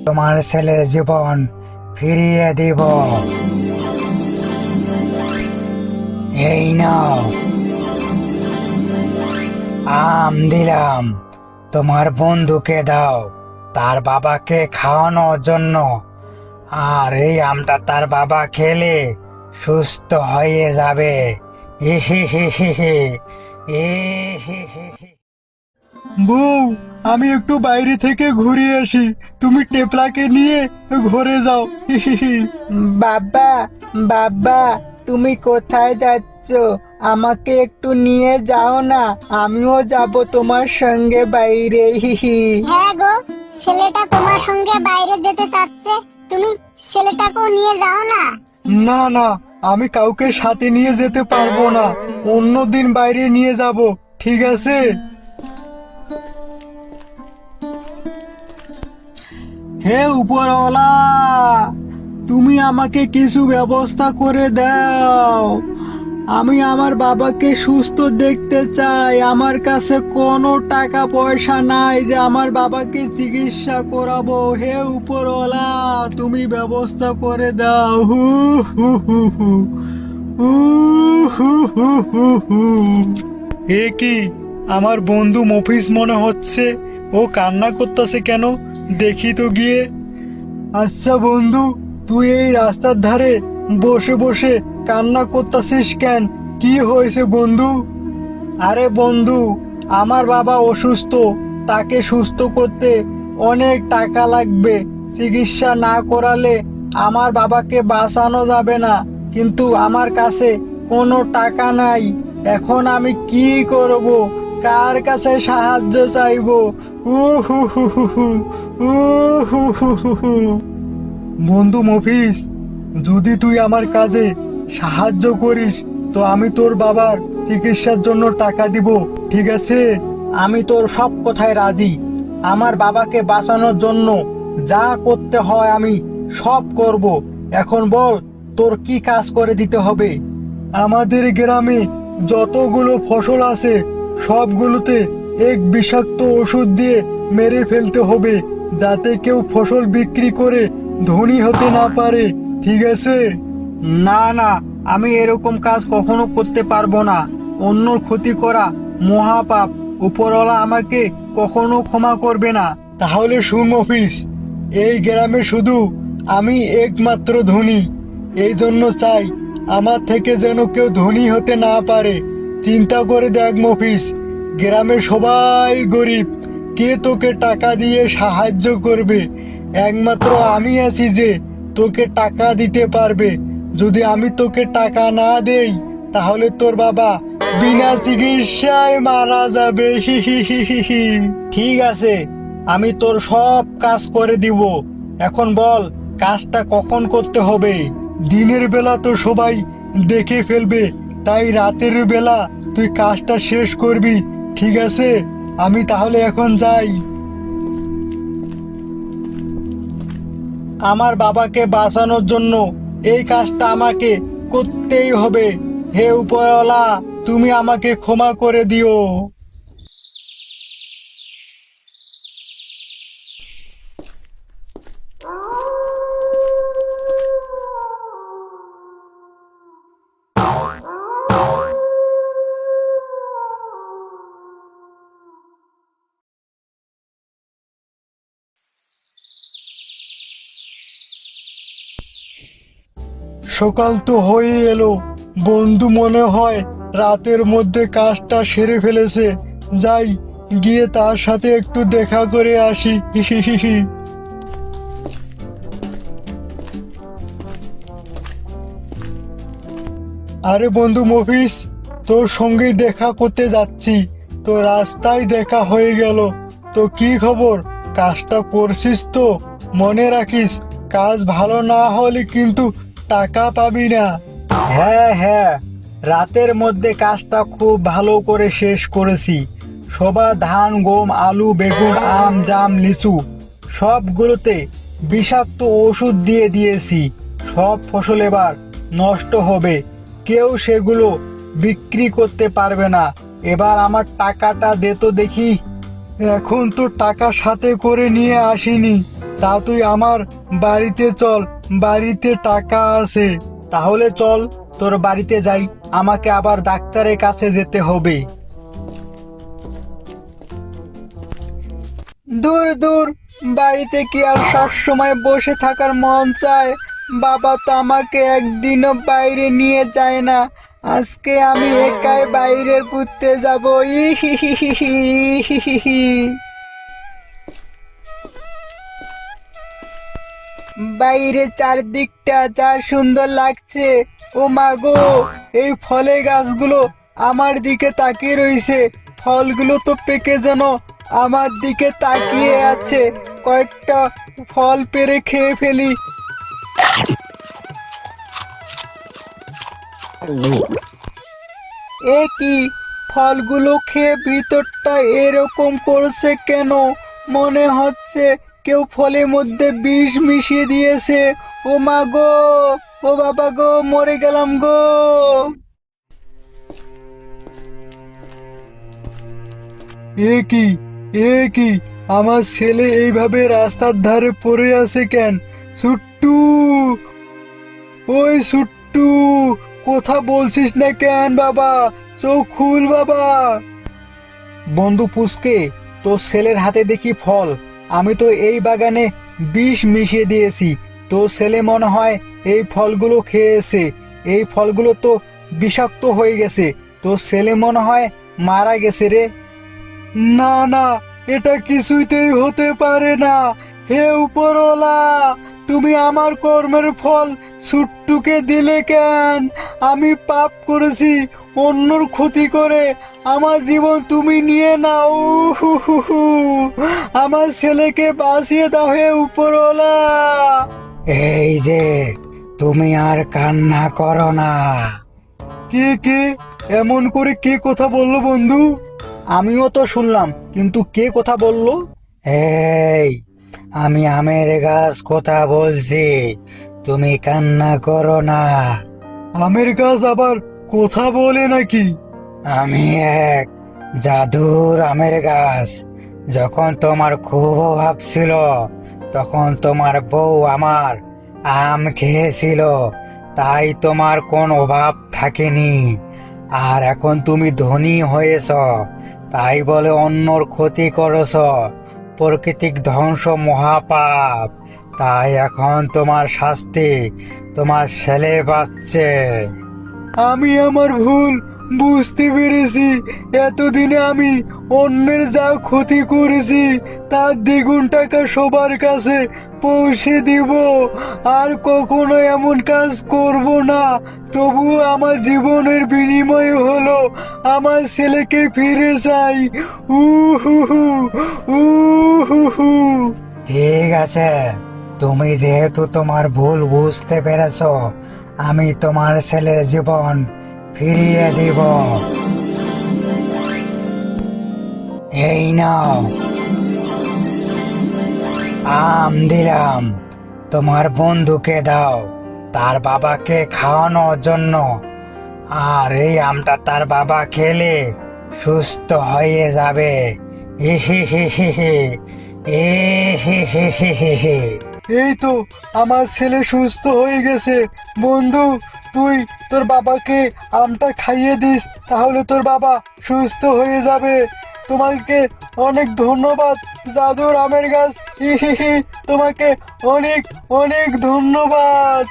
তোমার ছেলের জীবন ফিরিয়ে দিব। এই নাও, আম দিলাম, তোমার বন্ধুকে দাও তার বাবাকে খাওয়ানোর জন্য। আর এই আমটা তার বাবা খেলে সুস্থ হয়ে যাবে। হি হি হি হি হি। হি হি হি হি। বউ, আমি একটু বাইরে থেকে ঘুরে আসি, তুমি টেপলাকে নিয়ে ঘরে যাও। বাবা, বাবা, তুমি কোথায় যাচ্ছ? আমাকে একটু নিয়ে যাও না, আমিও যাব তোমার সঙ্গে বাইরে। হ্যাঁ গো, ছেলেটা তোমার সঙ্গে বাইরে যেতে চাচ্ছে, তুমি ছেলেটাকেও নিয়ে যাও না। না না, আমি কাউকে সাথে নিয়ে যেতে পারবো না, অন্য দিন বাইরে নিয়ে যাব, ঠিক আছে? হে উপরওয়ালা, তুমি আমাকে কিছু ব্যবস্থা করে দাও। আমি আমার বাবাকে সুস্থ দেখতে চাই। আমার কাছে কোনো টাকা পয়সা নাই যে আমার বাবাকে চিকিৎসা করাবো। হে উপরওয়ালা, তুমি ব্যবস্থা করে দাও। হু হু হু হু হু হু হু হু হু। এ কি, আমার বন্ধু মফিজ মনে হচ্ছে। ও কান্না করতেছে কেন, দেখি তো গিয়ে। আচ্ছা বন্ধু, তুই এই রাস্তার ধারে বসে বসে কান্না করতেছিস কেন? কি হয়েছে বন্ধু? আরে বন্ধু, আমার বাবা অসুস্থ, তাকে সুস্থ করতে অনেক টাকা লাগবে। চিকিৎসা না করালে আমার বাবাকে বাঁচানো যাবে না, কিন্তু আমার কাছে কোনো টাকা নাই। এখন আমি কি করব? কার কাছে সাহায্য চাইবো? উ হু হু হু হু উ হু হু হু হু। বন্ধু মফিজ, যদি তুই আমার কাজে সাহায্য করিস তো আমি তোর বাবার চিকিৎসার জন্য টাকা দিব, ঠিক আছে? আমি তোর সব কথায় রাজি। আমার বাবাকে বাঁচানোর জন্য যা করতে হয় আমি সব করব। এখন বল, তোর কি কাজ করে দিতে হবে? আমাদের গ্রামে যতগুলো ফসল আছে সবগুলোতে এক বিষাক্ত ওষুধ দিয়ে মেরে ফেলতে হবে, যাতে কেউ ফসল বিক্রি করে ধনী হতে না পারে, ঠিক আছে? না না, আমি এরকম কাজ কখনো করতে পারবো না। অন্যর ক্ষতি করা মহাপাপ, উপরওয়ালা আমাকে কখনো ক্ষমা করবে না। তাহলে শুন মফিজ, এই গ্রামে শুধু আমি একমাত্র ধনী, এই জন্য চাই আমার থেকে যেন কেউ ধনী হতে না পারে। চিন্তা করে দেখ মফিজ, গ্রামে সবাই গরিব, কে তোকে টাকা দিয়ে সাহায্য করবে? একমাত্র আমি আছি যে তোকে টাকা দিতে পারবে। যদি আমি তোকে টাকা না দেই তাহলে তোর বাবা বিনা চিকিৎসায় মারা যাবে। হি হি হি হি হি। ঠিক আছে, আমি তোর সব কাজ করে দিব। এখন বল, কাজটা কখন করতে হবে? দিনের বেলা তো সবাই দেখে ফেলবে, তাই রাতের বেলা তুই কাজটা শেষ করবি, ঠিক আছে? আমি তাহলে এখন যাই। আমার বাবাকে বাঁচানোর জন্য এই কাজটা আমাকে করতেই হবে। হে উপরওয়ালা, তুমি আমাকে ক্ষমা করে দিও। সকাল তো হয়ে এলো, বন্ধু মনে হয় রাতের মধ্যে কাজটা সেরে ফেলেছে। যাই, গিয়ে তার সাথে একটু দেখা করে আসি। হি হি হি হি। আরে বন্ধু মফিজ, তোর সঙ্গেই দেখা করতে যাচ্ছি, তো রাস্তায় দেখা হয়ে গেল। তো কি খবর, কাজটা করছিস তো? মনে রাখিস, কাজ ভালো না হলে কিন্তু টাকা পাবি না। হ্যাঁ হ্যাঁ, রাতের মধ্যে কাজটা খুব ভালো করে শেষ করেছি। সবার ধান, গম, আলু, বেগুন, আম, জাম, লিচু সবগুলোতে বিষাক্ত ওষুধ দিয়ে দিয়েছি। সব ফসল এবার নষ্ট হবে, কেউ সেগুলো বিক্রি করতে পারবে না। এবার আমার টাকাটা দে তো দেখি। এখন তো টাকা সাথে করে নিয়ে আসিনি, তা তুই আমার বাড়িতে চল, বাড়িতে টাকা আছে। তাহলে চল তোর বাড়িতে যাই, আমাকে আবার ডাক্তারের কাছে যেতে হবে। দূর দূর, বাড়িতে কি আর সবসময় বসে থাকার মন চায়? বাবা তো আমাকে একদিনও বাইরে নিয়ে যায় না। আজকে আমি একাই বাইরে ঘুরতে যাব। ইহিহিহি। বাইরে চারদিকটা যা সুন্দর লাগছে। ও মা গো, এই ফলের গাছগুলো আমার দিকে তাকিয়ে রইছে। ফলগুলো তো পেকে যেন আমার দিকে তাকিয়ে আছে। কয়েকটা ফল পেড়ে খেয়ে ফেলি। এ কি, ফলগুলো খেয়ে ভিতরটা এরকম করছে কেন? মনে হচ্ছে কেউ ফলের মধ্যে বিষ মিশিয়ে দিয়েছে। ও মা গো, ও বাবা গো, মরে গেলাম গো। এ কি, এ কি, আমার ছেলে এইভাবে রাস্তার ধারে পড়ে আছে কেন? সুট্টু, ওই সুট্টু, কথা বলছিস না কেন বাবা? চোখ খুল বাবা। বন্ধু পুচকে, তোর ছেলের হাতে দেখি ফল। আমি তো এই বাগানে বিষ মিশিয়ে দিয়েছি। তোর ছেলে মনে হয় এই ফলগুলো খেয়েছে। এই ফলগুলো তো বিষাক্ত হয়ে গেছে। তোর ছেলে মনে হয় মারা গেছে রে। না না, এটা কিছুতেই হতে পারে না। হে উপরওয়ালা, তুমি আমার কর্মের ফল সুট্টুকে দিলে কেন? আমি পাপ করেছি, অন্যর ক্ষতি করে আমার জীবন তুমি নিয়ে নাও। উহুহুহু। আমার ছেলেকে বাঁচিয়ে দাও হে উপরওয়ালা। এই যে, তুমি আর কান্না করো না। কে কে এমন করে কে কথা বললো বন্ধু? আমিও তো শুনলাম, কিন্তু কে কথা বললো? এই, আমি আমের গাছ কথা বলছি, তুমি কান্না করো না। আমের গাছ আবার কথা বলে নাকি? আমি এক জাদুর আমের গাছ। যখন তোমার খুব অভাব ছিল, তখন তোমার বউ আমার আম খেয়েছিল, তাই তোমার কোন অভাব থাকেনি। আর এখন তুমি ধনী হয়েছ, তাই বলে অন্যর ক্ষতি করেছ। প্রকৃতিক ধ্বংস মহাপাপ। তাই এখন তোমার শাস্তি, তোমার ছেলে বাঁচছে। আমি আমার ভুল বুঝতে পেরেছি। এতদিনে আমি অন্যের যা ক্ষতি করেছি তার দ্বিগুণ টাকা সবার কাছে পৌঁছে দিব। আর কখনো এমন কাজ করব না। তবুও আমার জীবনের বিনিময় হলো আমার ছেলেকে ফিরে চাই। উহুহু, উহুহু। ঠিক আছে, তুমি যেহেতু তোমার ভুল বুঝতে পেরেছো, আমি তোমার ছেলের জীবন ফিরিয়ে দিব। এই নাও, আম দিলাম। তোমার বন্ধুকে দাও, তার বাবাকে খাওয়ানোর জন্য। আর এই আমটা তার বাবা খেলে সুস্থ হয়ে যাবে। এই তো, আমার ছেলে সুস্থ হয়ে গেছে। বন্ধু, তুই তোর বাবাকে আমটা খাইয়ে দিস, তাহলে তোর বাবা সুস্থ হয়ে যাবে। তোমাকে অনেক ধন্যবাদ জাদুর আমের গাছ। তোমাকে অনেক অনেক ধন্যবাদ।